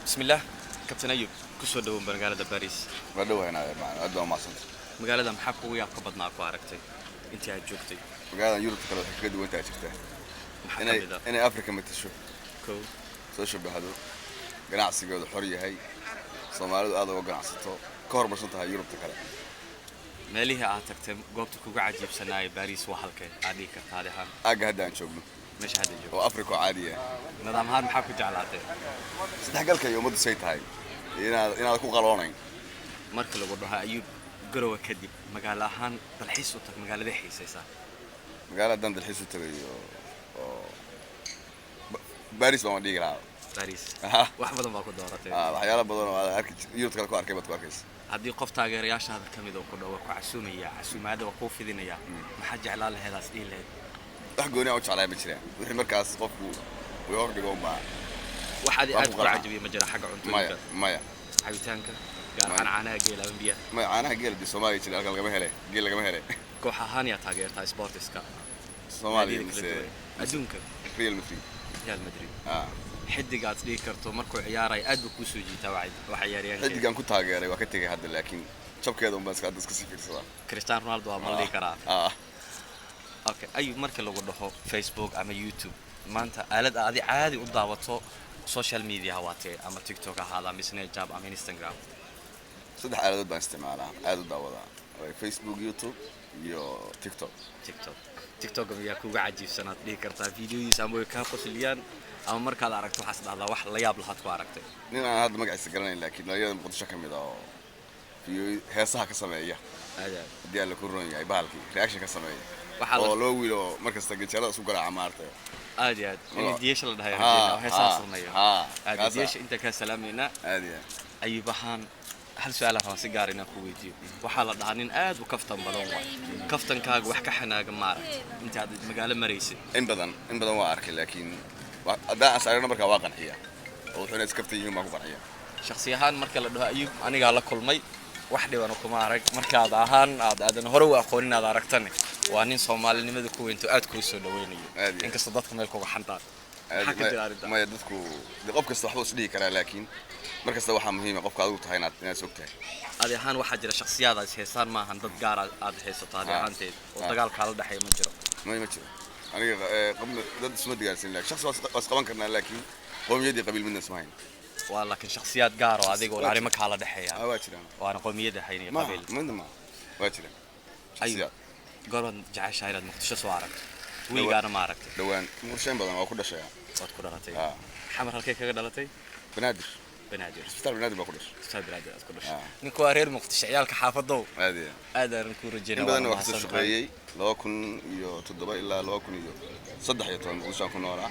بسم الله كابتن أيوب كسر دوم بمقالة باريس ودوه هنا معنا ودوه ما صنت مقالة محبة ويا قبضنا أكو عرقتي أنت هتجوكتي مقالة يورو تكلم كده وأنت شفتها أنا أفريقيا متشوف كو سو شبه هذا قناع سجود الحرية هاي صومالي هذا وقناع ستو كهر بسنتها يورو تكلم ماليها أعتقد قبتك وقعد سناي باريس وحلقة عادي كتاريخا أجا هدا نشوفه مش هذا جو وأفريقيا عادية نظام هذا محبة جعلاته استحقلك يوم مد سيت هاي إن هذا كون قلونين مركل وضعها أيوب قروة كدب مقالة هان بالحس وتك مقالة ذي حسيسة مقالة دند الحس تري باريس ما ودي قلعه باريس وحبة ما كنت دورتي waxyaalo badan oo aad yurub kale ku arkay baad ku arkaysa haddii qof taageerayaashaada ka mid oo ku dhaw ku casuumaya casuumaada waa ku fidinaya maxaa jeclaan laheedaas dhihi lahayd wax gooni ah oo jeclaa ma jiraan wixii markaas qofku way hor dhigo ma waxaad aad ku cajabiye ma jira xagga cuntooyinka maya cabitaanka gaar ahaan caanaha geela ama biyaha maya caanaha geela di Soomaaliya jira halka lagama hele geel lagama hele koox ahaan yaa taageertaa sportiska Soomaaliya adduunka Real Madrid Real Madrid xidigaad dhigi karto markuu ciyaaray aad buu ku soo jiitaa waxa ciyaariyaan xidigan ku taageeray waa ka tagay hadda laakiin jabkeeda uma iska dadka si fiirsada Cristiano Ronaldo waa malay karaa okay ay marka lagu dhaho Facebook ama YouTube maanta aalad aad caadi u daawato social media hawaatee ama TikTok ahaada ama Snapchat ama Instagram saddex aaladood baan isticmaalaa aad u daawadaa Facebook YouTube iyo TikTok ayaa kuga cajiibsanaad dhigi kartaa fiidiyoodiisa ama way ka qosliyaan ama markaad aragto waxaas dhahdaa wax la yaab lahaad ku aragtay nin aan hadda magaciisa garanayn laakiin dhalinyarada muqdisho ka mid ah oo heesaha ka sameeya hadii aan la ku roon yahay bahalkii reaction ka sameeya oo loo wiilo markasta gajalada isku garaaca maartay aad iyo aad in diyeesha la dhahayo rajayna heesaha sameeya aad diyeesha inta ka salaamayna aad iyo ay bahan hal su'aal aan si gaar ah ku weydiiyo waxa la dhahaa nin aad u kaftan badan waa kaftankaaga wax ka xanaaga maaragtay inta aad magaalo maraysid in badan waa arkay laakiin hadda asarna markaa waa qanciya oo wuxuu iskaftay yihiin ma ku qanciya shakhsi ahaan marka la dhaho ayuu aniga la kulmay wax dhiban kuma arag markaad ahaan aadan hore u aqoonin aad aragtan waa nin Soomaalinimada ku weynto aad ku soo dhaweynayo inkastoo dadka meel kuga xantaan ma dadku qof kasta waxba isdhihi karaa laakiin markasta waxa muhiim ah qofka adigu tahay inaad sogtahay adi ahaan waxa jira shakhsiyaad ay heesaan ma ahan dad gaar aad heesato adi ahaanteed oo dagaal kala dhaxay ma jiro aniga qabla dad isma digaarsin laakiin shakhsi was qaban karnaa laakiin qowmiyadii qabiil midna ismahayn waa laakiin shakhsiyaad gaar oo adiga oo arimo kala dhaxeeya waa jiraan waana qowmiyada hayni qabiil midna waa jiraan shakhsiyaad goron jacayl inaad muqdisho soo aragto wiilgaana ma aragtay dhawaan muqdisho badan waa ku dhashay waad ku dhalatay xamar halkay kaga dhalatay banaadir isbitaal banaadir baa ku dhashay isbitaal banaadir aad ku dhashay ninku waa reer muqdisho ciyaalka xaafadow aad aan ku rajeynaa in badan waqti shaqeeyay 2007 ilaa 2013 muqdisho ku noolaa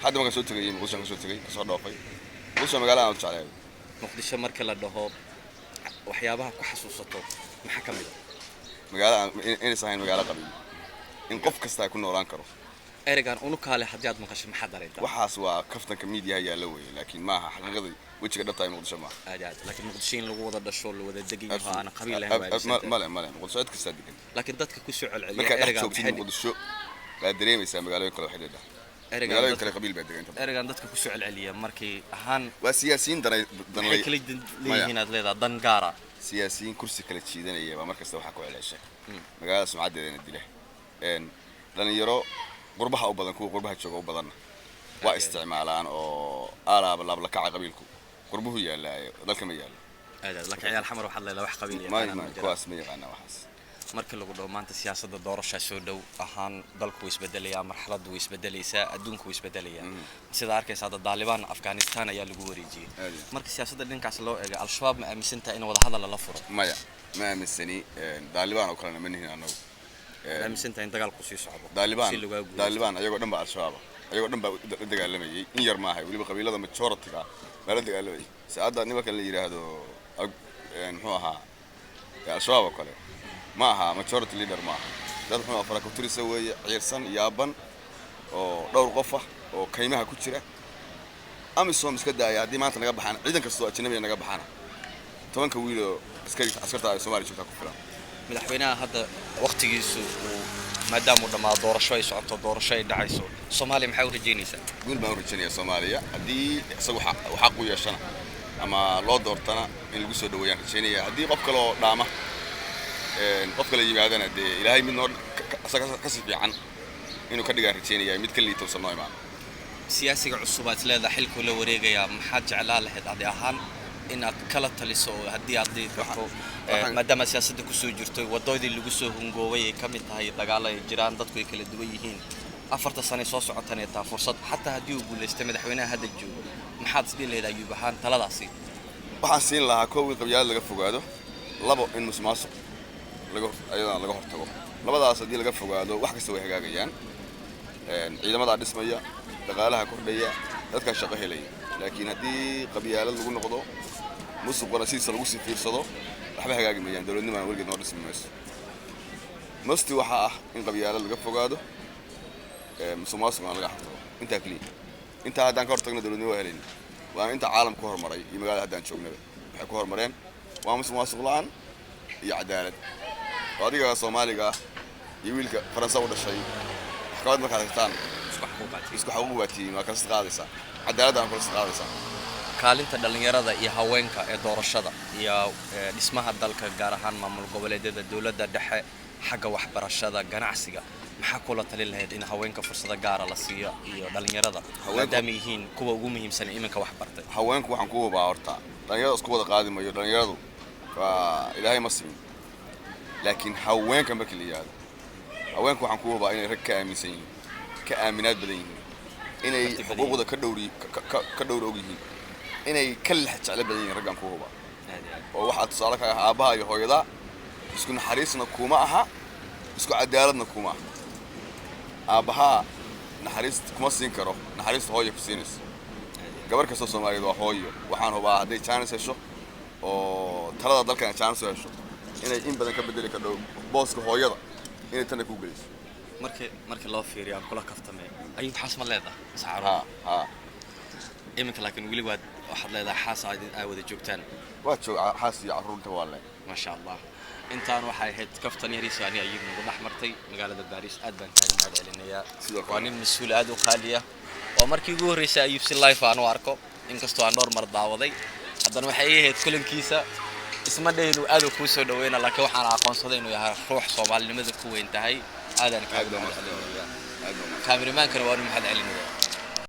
hadda ma ka soo tagay muqdisho ka soo tagay ka soo dhoofay muqdisho magaalada aan jeclahay muqdisho marka la dhaho waxyaabaha ku xasuusato maxaa kamid ah magaalada in sahayn magaalo qabiil in qof kasta ku noolaan karo ergan unu kaale hadii aad maqashay maxaa dareenta waxaas waa kaftanka media ayaa la weeyay laakiin maaha xaqiiqadii wajiga dhabta muqdisho ma aad laakiin muqdisho in lagu wada dhasho la wada degan yahay aan qabiil lahayn male muqdisho aad kasta degan laakiin dadka ku soo celceliya ergan waxay muqdisho la dareemaysaa magaalooyin kale waxay leedahay magaalooyin kale qabiil baa degan ergan dadka ku soo celceliya markii ahaan waa siyaasiyiin danay kala leeyihiin aad leedahay dan gaar ah siyaasiyiin kursi kala jiidanaya ba markasta waxa ku celcelishay magaalada sumcadeedana dilay dhalinyaro qurbaha u badan kuwa qurbaha jooga u badan waa isticmaalaan oo alaaba la kaca qabiilku qurbuhu yaalaayo dalka ma yaalo laakiin ciyaal xamar waxa la wax qabiil ma kuwaas ma yaqaan waxaas marka lagu dhaw maanta siyaasadda doorasho soo dhow ahaan dalku isbedelaya marxaladdu isbedelaysa adduunku isbedelaya sida arkaysa Taliban Afghanistan ayaa lagu wareejiyay marka siyaasadda dhankaas loo eego al-shabaab ma aaminsantaa in wada hadal la furo maya ma aaminsani Taliban oo kale ma nihin anagu aaminsantaa in dagaalku sii socdo Taliban ayagoo dhanba al-shabaab ayagoo dhanba dagaalamayay in yar maahay waliba qabiilada majority-ga baa la dagaalamayay saacada nimanka la yiraahdo muxuu ahaa al-shabaab oo kale ma aha majority leader ma dad wuxuu afara ku tirisa weeye ciirsan yaaban oo dhowr qof ah oo kaymaha ku jira amisom iska daaya hadii maanta naga baxaan ciidan kastoo ajnabi naga baxana 10 wiil oo askarta Soomaaliya joogta ku filan madaxweynaha hadda waqtigiisu maadaama dhamaad doorasho ay socoto doorasho ay dhacayso Soomaaliya maxay u rajeynaysaa guul baan u rajeynayaa Soomaaliya hadii isagu xaq u yeeshana ama loo doortana in lagu soo dhaweeyaan rajaynaya haddii qof kale oo dhaama qof kale yimaadana dee ilaahay mid noo ka si fiican inuu ka dhigaan rajaynaya mid ka liitowsan noo imaan siyaasiga cusub aad leedahay xilku la wareegaya maxaad jeclaan lahayd adi ahaan inaad kala taliso haddii aad dadku maadaama siyaasadda ku soo jirto wadoodii lagu soo hungoobay ay ka mid tahay dagaalo ay jiraan dadku ay kala duwan yihiin 4 sano soo socotanay taa fursad xataa haddii uu guuleystay madaxweynaha hadda joogo maxaad isdhihi lahayd ayuu baxaan taladaasi waxaan siin lahaa koow in qabyaalad laga fogaado labo in musuqmaasuq laga hortago labadaas haddii laga fogaado wax kasta way hagaagayaan ciidamada dhismaya dhaqaalaha kordhaya dadka shaqo helaya laakiin haddii qabyaalad lagu noqdo musuqna sidiisa lagu sii fiirsado waxba hagaagi mayaan dowladnimada weligeed noo dhismi mayso masti waxa ah in qabyaalad laga fogaado musuqmaasuqna laga hortago intaa kaliya intaa haddaan ka hortagno dowladnimo waa helayna waa inta caalam ku horumaray iyo magaalada haddaan joognaba waxay ku horumareen waa musuqmaasuq la'aan iyo cadaalad oo adiga Soomaaliga iyo wiilka Faransa u dhashay maxkamad markaad hagtaan isku xaquuq waatiin waa ka qaadaysaa cadaalad aan kula qaadaysaa kaalinta dhalinyarada iyo haweenka ee doorashada iyo dhismaha dalka gaar ahaan maamul goboleedyada dawladda dhexe xagga waxbarashada ganacsiga maxaa kula talin lahayd in haweenka fursada gaar ah la siiyo iyo dhalinyarada maadaama yihiin kuwa ugu muhiimsan iminka wax bartay haweenku waxaan ku hubaa horta dhalinyarada isku wada qaadi mayo dhalinyaradu waa ilaahay ma siin laakiin haweenka markii la yiraahdo haweenku waxaan ku hubaa inay rag ka aaminsan yihiin ka aaminaad badan yihiin inay xuquuqda ka dhowr og yihiin inay ka lex jecel badan yihiin raggan ku hubaa oo waxa tusaale ka ah aabaha iyo hooyada isku naxariisna kuma aha isku cadaaladna kuma aha aabaha naxariis kuma siin karo naxariista hooyo ku siinaysa gabar kasta Soomaaliyeed waa hooyo waxaan hubaa haday chance hesho oo talada dalkan chance hesho inay in badan ka bedeli karo booska hooyada inay tan ku geliso markii loo fiiriyo aan kula kaftamay ayuu xasma leedahay saaro iminka laakiin wili waxaad leedahay xaas ay wada joogtaan waa joog xaas iyo caruurta waale ma sha Allah intaan waxay ahayd kaftan yariisaani ayuu nagu dhaxmartay magaalada Paris aad baan kaaga mahad celinayaa waa nin mas'uul aad u qaaliya oo markii ugu horeysay ayuu si live aan u arko inkastoo aan dhowr mar daawaday haddana waxay ahayd kulankiisa isma dhaynu aad ku soo dhaweeyna laakiin waxaan aqoonsaday inuu yahay ruux Soomaalinimada ku weyn tahay aadan kaaga mahad celinayaa kaamiramankan waa inuu mahad celinayaa